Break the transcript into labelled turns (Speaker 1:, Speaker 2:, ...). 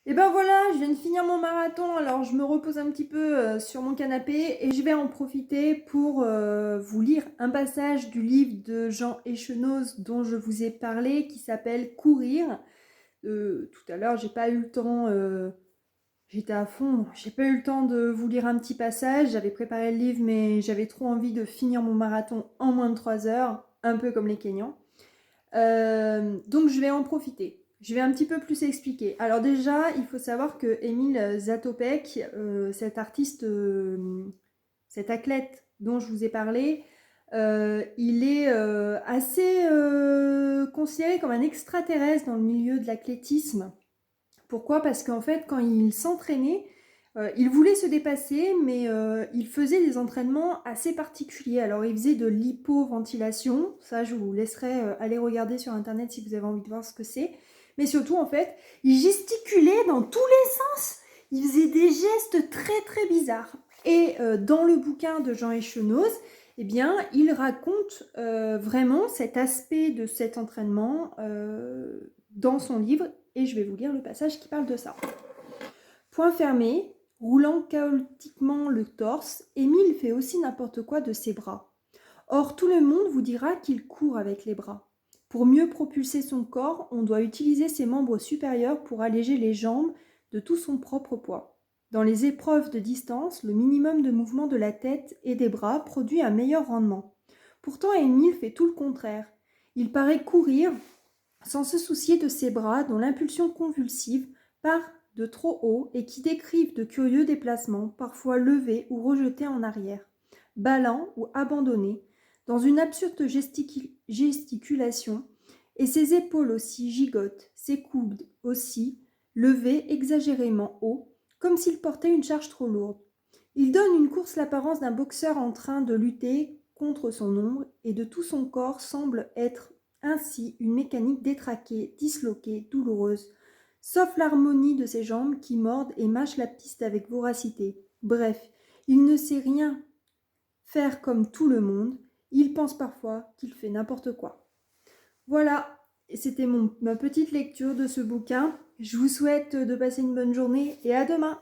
Speaker 1: Et ben voilà, je viens de finir mon marathon, alors je me repose un petit peu sur mon canapé et je vais en profiter pour vous lire un passage du livre de Jean Echenoz dont je vous ai parlé qui s'appelle Courir. Tout à l'heure, j'ai pas eu le temps, j'étais à fond, j'ai pas eu le temps de vous lire un petit passage, j'avais préparé le livre mais j'avais trop envie de finir mon marathon en moins de 3 heures, un peu comme les Kenyans. Donc je vais en profiter. Je vais un petit peu plus expliquer. Alors déjà, il faut savoir que Émile Zatopek, cet artiste, cet athlète dont je vous ai parlé, il est assez considéré comme un extraterrestre dans le milieu de l'athlétisme. Pourquoi? Parce qu'en fait, quand il s'entraînait, il voulait se dépasser, mais il faisait des entraînements assez particuliers. Alors, il faisait de l'hypoventilation. Ça, je vous laisserai aller regarder sur Internet si vous avez envie de voir ce que c'est. Mais surtout, en fait, il gesticulait dans tous les sens. Il faisait des gestes très, très bizarres. Et dans le bouquin de Jean Echenoz, eh bien, il raconte vraiment cet aspect de cet entraînement dans son livre. Et je vais vous lire le passage qui parle de ça. Point fermé, roulant chaotiquement le torse, Émile fait aussi n'importe quoi de ses bras. Or, tout le monde vous dira qu'il court avec les bras. Pour mieux propulser son corps, on doit utiliser ses membres supérieurs pour alléger les jambes de tout son propre poids. Dans les épreuves de distance, le minimum de mouvement de la tête et des bras produit un meilleur rendement. Pourtant, Émile fait tout le contraire. Il paraît courir sans se soucier de ses bras dont l'impulsion convulsive part de trop haut et qui décrivent de curieux déplacements, parfois levés ou rejetés en arrière, ballants ou abandonnés, dans une absurde gesticulation, et ses épaules aussi gigotent, ses coudes aussi, levés exagérément haut, comme s'il portait une charge trop lourde. Il donne une course l'apparence d'un boxeur en train de lutter contre son ombre, et de tout son corps semble être ainsi une mécanique détraquée, disloquée, douloureuse, sauf l'harmonie de ses jambes qui mordent et mâchent la piste avec voracité. Bref, il ne sait rien faire comme tout le monde, il pense parfois qu'il fait n'importe quoi. Voilà, c'était ma petite lecture de ce bouquin. Je vous souhaite de passer une bonne journée et à demain.